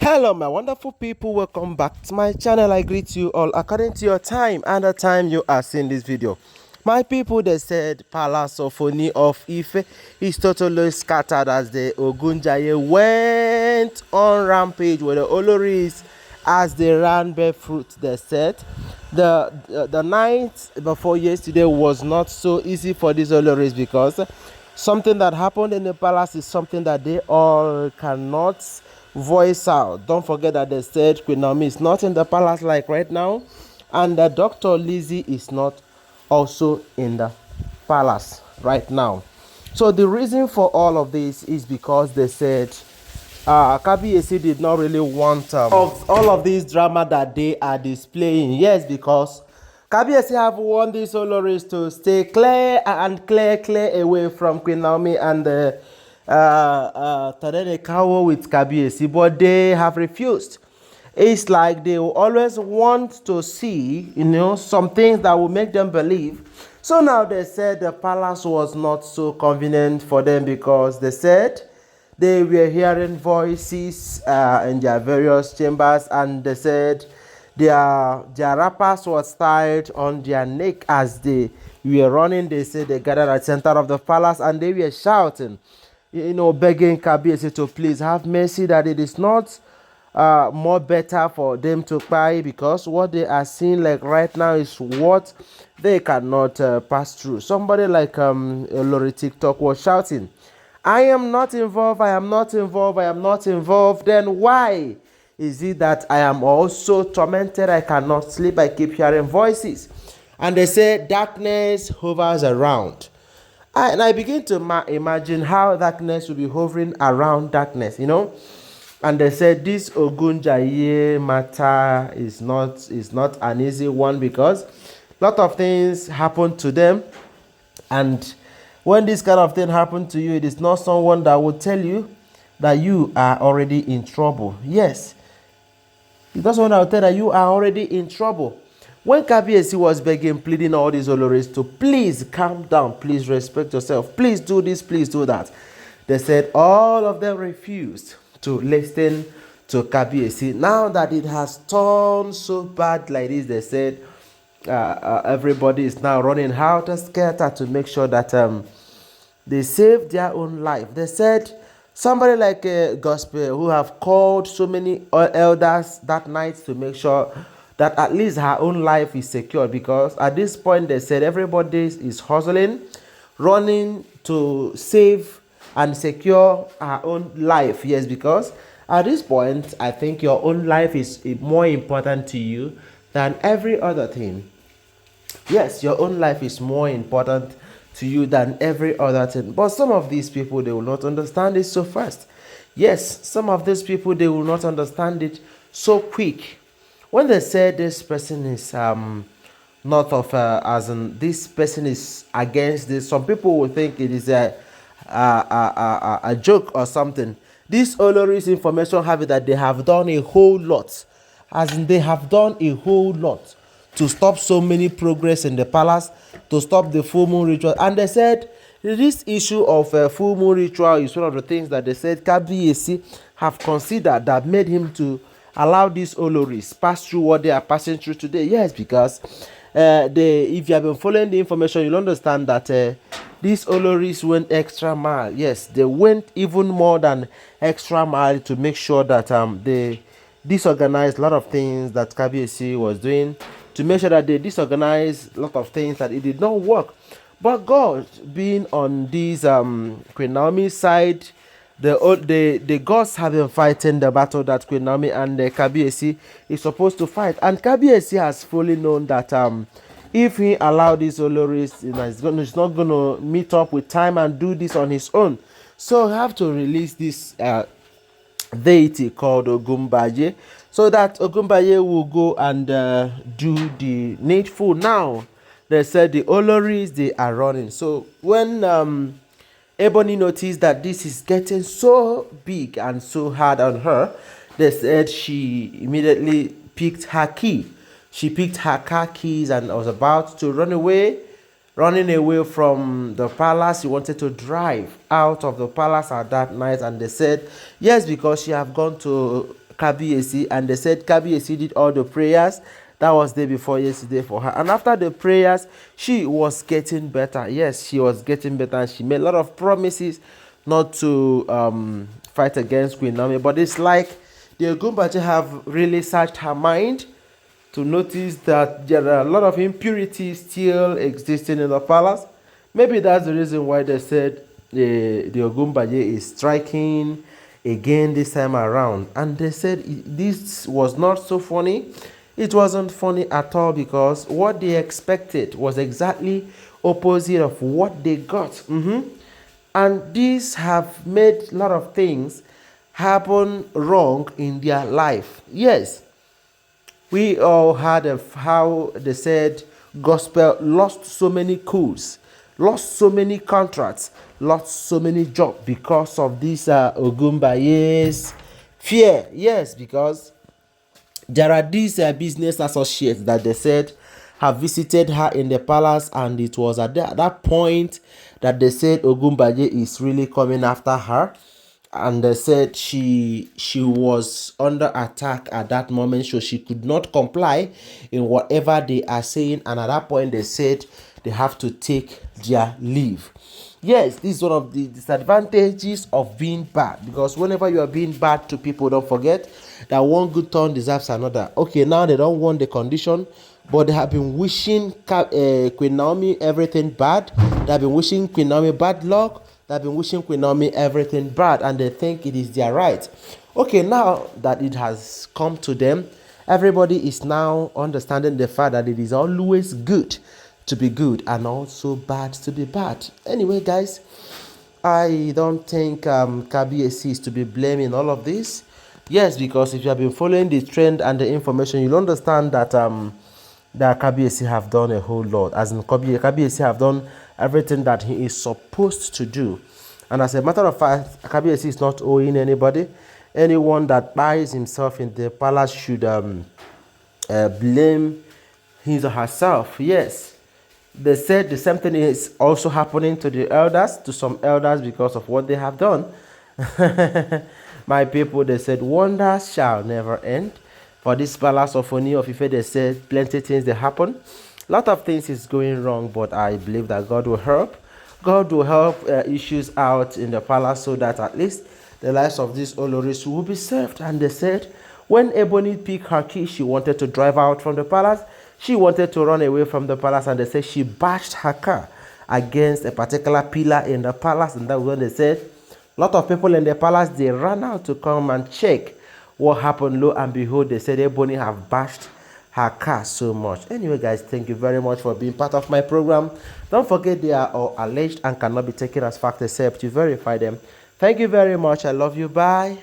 Hello my wonderful people, welcome back to my channel. I greet you all according to your time and the time you are seeing this video. My people, they said palace of Ooni of Ife is totally scattered as the jayè went on rampage with the oloris as they ran barefoot. They said the night before yesterday was not so easy for these oloris because something that happened in the palace is something that they all cannot voice out. Don't forget that they said Queen Naomi is not in the palace like right now, and that Dr. Lizzie is not also in the palace right now. So the reason for all of this is because they said Kabiyesi did not really want of all of this drama that they are displaying. Yes, because Kabiyesi have warned these oloris to stay clear away from Queen Naomi and the Tadene with Kabiyesi, but they have refused. It's like they will always want to see, some things that will make them believe. So now they said the palace was not so convenient for them because they said they were hearing voices in their various chambers, and they said their wrappers was tied on their neck as they were running. They said they gathered at the center of the palace and they were shouting, begging Kabiyesi to please have mercy, that it is not more better for them to cry, because what they are seeing like right now is what they cannot pass through. Somebody like Olori TikTok was shouting, I am not involved, I am not involved, I am not involved. Then why is it that I am also tormented? I cannot sleep, I keep hearing voices. And they say darkness hovers around. And I begin to imagine how darkness will be hovering around darkness, And they said this jayè matter is not an easy one, because a lot of things happen to them. And when this kind of thing happen to you, it is not someone that will tell you that you are already in trouble. Yes, it's not someone that will tell that you are already in trouble. When Kabiyesi was begging, pleading all these oloris to please calm down, please respect yourself, please do this, please do that, they said all of them refused to listen to Kabiyesi. Now that it has turned so bad like this, they said everybody is now running helter-skelter to make sure that they save their own life. They said somebody like a gospel who have called so many elders that night to make sure that at least her own life is secure, because at this point they said everybody is hustling, running to save and secure her own life. Yes, because at this point I think your own life is more important to you than every other thing. Yes, your own life is more important to you than every other thing. But some of these people, they will not understand it so fast. Yes, some of these people, they will not understand it so quick. When they say this person is not of as in this person is against this, some people will think it is a joke or something. This oloris information have it that they have done a whole lot, as in they have done a whole lot to stop so many progress in the palace, to stop the full moon ritual. And they said this issue of full moon ritual is one of the things that they said Kabiyesi have considered that made him to allow these oloris pass through what they are passing through today. Yes, because if you have been following the information, you'll understand that these oloris went extra mile. Yes, they went even more than extra mile to make sure that they disorganized a lot of things that Kabiyesi was doing, to make sure that they disorganized a lot of things that it did not work. But God being on this Queen Naomi's side, the gods have been fighting the battle that Queen Naomi and Kabiyesi is supposed to fight. And Kabiyesi has fully known that if he allowed these oloris, he's not going to meet up with time and do this on his own. So he have to release this deity called Ogunbaye, so that Ogunbaye will go and do the needful. Now they said the oloris, they are running. So when Ebony noticed that this is getting so big and so hard on her, they said she immediately picked her key. She picked her car keys and was about to run away, running away from the palace. She wanted to drive out of the palace at that night, and they said yes, because she have gone to Kabiyesi, and they said Kabiyesi did all the prayers. That was day before yesterday for her. And after the prayers, she was getting better. Yes, she was getting better. And she made a lot of promises not to fight against Queen Naomi. But it's like the Ogunbaje have really searched her mind to notice that there are a lot of impurities still existing in the palace. Maybe that's the reason why they said the Ogunbaje is striking again this time around. And they said this was not so funny. It wasn't funny at all, because what they expected was exactly opposite of what they got. And these have made a lot of things happen wrong in their life. Yes, we all heard of how they said gospel lost so many coups, lost so many contracts, lost so many jobs because of this Ogunbaye's fear. Yes, because there are these business associates that they said have visited her in the palace, and it was at that point that they said Ogunbaye is really coming after her. And they said she was under attack at that moment, so she could not comply in whatever they are saying. And at that point, they said they have to take their leave. Yes, this is one of the disadvantages of being bad, because whenever you are being bad to people, don't forget that one good turn deserves another. Okay, now they don't want the condition, but they have been wishing Queen Naomi everything bad. They have been wishing Queen Naomi bad luck. They've been wishing Queen Naomi everything bad, and they think it is their right. Okay, now that it has come to them, everybody is now understanding the fact that it is always good to be good and also bad to be bad. Anyway, guys, I don't think Kabiyesi is to be blamed in all of this. Yes, because if you have been following the trend and the information, you'll understand that that Kabiyesi have done a whole lot. As in, Kabiyesi have done everything that he is supposed to do. And as a matter of fact, Kabiyesi is not owing anybody. Anyone that buys himself in the palace should blame his or herself. Yes, they said the same thing is also happening to the elders, to some elders, because of what they have done. My people, they said wonders shall never end. For this palace of Ooni of Ife, they said plenty things that happen. A lot of things is going wrong, but I believe that God will help. God will help issues out in the palace, so that at least the lives of these oloris will be saved. And they said when Ebony picked her key, she wanted to drive out from the palace. She wanted to run away from the palace, and they said she bashed her car against a particular pillar in the palace. And that was when they said a lot of people in the palace, they ran out to come and check what happened. Lo and behold, they said Ebony have bashed her car so much. Anyway, guys, thank you very much for being part of my program. Don't forget, they are all alleged and cannot be taken as fact except you verify them. Thank you very much. I love you. Bye.